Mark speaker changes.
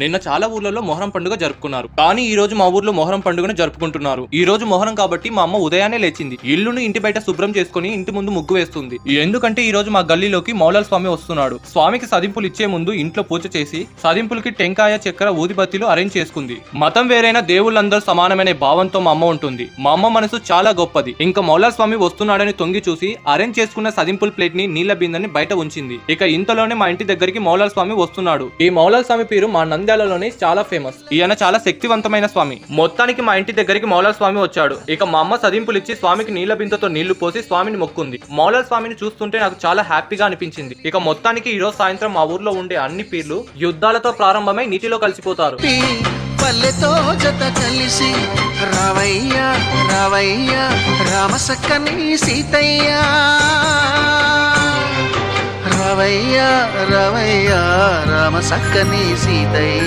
Speaker 1: నిన్న చాలా ఊర్లలో మొహరం పండుగ జరుపుకున్నారు. కానీ ఈ రోజు మా ఊర్లో మొహరం పండుగను జరుపుకుంటున్నారు. ఈ రోజు మొహరం కాబట్టి మా అమ్మ ఉదయాన్నే లేచింది. ఇల్లును ఇంటి బయట శుభ్రం చేసుకుని ఇంటి ముందు ముగ్గు వేస్తుంది. ఎందుకంటే ఈ రోజు మా గల్లీలోకి మౌలాల్ స్వామి వస్తున్నాడు. స్వామికి సదింపులు ఇచ్చే ముందు ఇంట్లో పూజ చేసి సదింపులకి టెంకాయ, చక్కెర, ఊదిబత్తీలు అరేంజ్ చేసుకుంది. మతం వేరైన దేవుళ్ళందరూ సమానమనే భావంతో మా అమ్మ ఉంటుంది. మా అమ్మ మనసు చాలా గొప్పది. ఇంకా మౌలాల్ స్వామి వస్తున్నాడని తొంగి చూసి అరేంజ్ చేసుకున్న సదింపుల ప్లేట్ ని, నీళ్ల బిందని బయట ఉంచింది. ఇక ఇంతలోనే మా ఇంటి దగ్గరికి మౌలాల్ స్వామి వస్తున్నాడు. ఈ మౌలాల్ స్వామి పేరు మా నంద్యాలలోనే చాలా ఫేమస్. ఈయన చాలా శక్తివంతమైన స్వామి. మొత్తానికి మా ఇంటి దగ్గరికి మౌలాల్ స్వామి వచ్చాడు. ఇక మా అమ్మ సదింపులు ఇచ్చి స్వామికి నీళ్ల బిందెతో నీళ్లు పోసి స్వామిని మొక్కుంది. మౌలాల్ స్వామిని చూస్తుంటే నాకు చాలా హ్యాపీగా అనిపించింది. ఇక మొత్తానికి ఈ రోజు సాయంత్రం మా ఊర్లో ఉండే అన్ని పీర్లు యుద్ధాలతో ప్రారంభమై నీటిలో కలిసిపోతారు.
Speaker 2: పల్లెతో జత కలిసి రావయ్యా రావయ్యా రామసక్కని సీతయ్యా, రావయ్యా రావయ్యా రామసక్కని సీతయ్య.